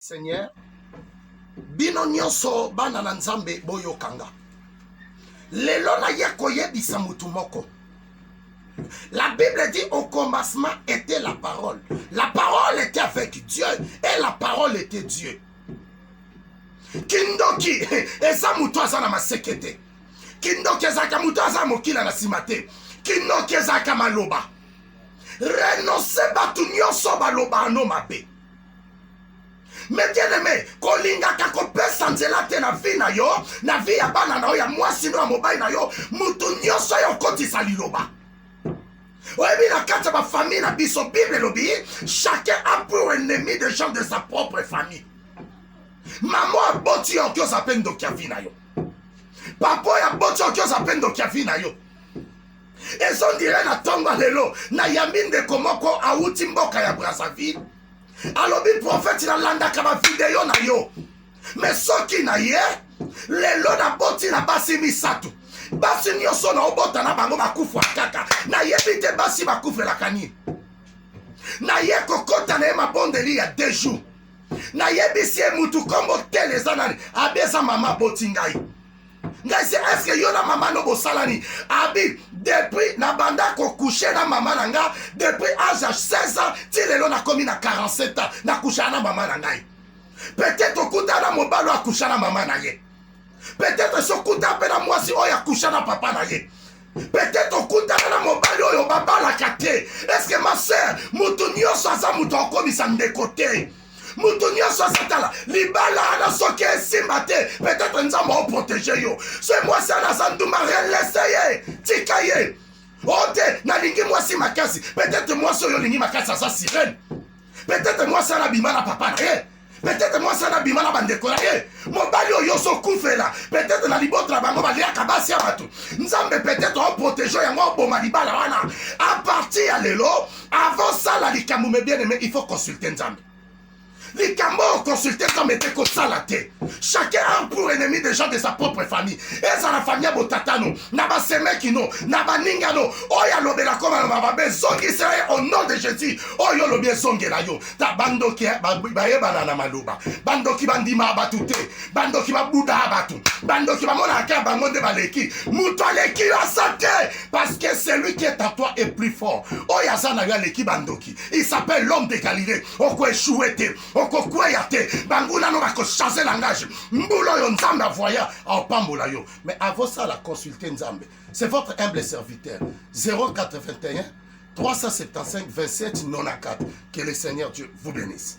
Seigneur, bino nyonso bana na nzambe boyo kanga. Lelo na ye koyebisa mutu moko. La Bible dit au commencement était la parole. La parole était avec Dieu et la parole était Dieu. Kindoki eza mutu azana masekete. Kindoki ezaka mutu azana mokila na simate. Kindoki ezaka maloba. Renonce batu nyonso baloba ano mabe. Mais bien aimé, kolinga kakopesa nzela te na vie na yo, na vie ya bana na yo, ya mwasi no ya mobali na yo, mutu nyonso yo kotisa liloba. Oyebi na kati ya ba famille na biso, Bible lobi, chacun a pour ennemi des gens de sa propre famille. Maman a boti yo kyo sa pendo kia vie na yo. Papa ya boti yo kyo sa pendo kia vie na yo. Ezon dire na tonga lelo, na yambinde komoko auti mboka ya Brazzaville. Alobi prophète na landa kama video na yo. Mais soki na ye, lelo na boti na basi misatu. Basi nyonso na obota na bango bakufu akaka. Na ye bite basi bakufu la kani. Na ye kokota na ye mabondeli ya 2 jours. Na ye bisi ye mutu kombo tele zanani. Abeza mama boti ngai. Ngai se est-ce que yo na mama no bosalani. Abi depuis na banda ko coucher na mama na nga depuis âge de 16 ans ti lelo na komi na 47 ans na coucher na mama na ngai. Peut-être okuta na mobalo akusha na mama na ye. Peut-être sokuta pe na mwasi oyo akusha na papa na ye. Peut-être okuta na mobali oyo babala kate. Est-ce que ma sœur mutu nyonso aza mutu okomisa ndeko te? Mutu nyonso azatala libala na soki esimba te. Peut-être nzambe oprotege yo. So mwasi anaza nduma relese ye tika ye. Ote nalingi mwasi makasi. Peut-être mwasi oyo lingi makasi aza sirene. Peut-être mwasi anabima na papa na ye. Peut-être moi ça na bimana bandeko na ye. Mobali oyo so kufela. Peut-être na liboto na bango balia kabasi ya batu. Nzambe peut-être on protège yango boma libala wana. À partir ya lelo, avant ça la likambo me bien aimé, il faut consulter Nzambe. Likambo consulter Nzambe te ko sala te. Chacun a pour ennemi des gens de sa propre famille. Et ça la famille botatano, na ba semekino, na ba ningano. Oya lobela koma na babe zongi sera au nom de Jésus. Oyo lobie zongi la yo. Ta bando ki ba yeba na maluba. Bando ki bandima batute. Bando ki ba buda batu. Bando ki ba mona ka bango de baleki. Muto aleki la santé parce que celui qui est à toi est plus fort. Oya sana ya leki bandoki. Il s'appelle l'homme de Galilée. Oko échoué. Oko kweyate. Banguna no ba ko changer langage. Mbulo yo nzambe avoya en pambola yo. Mais avant ça la consulter Nzambe. C'est votre humble serviteur 081 375 27 94. Que le Seigneur Dieu vous bénisse.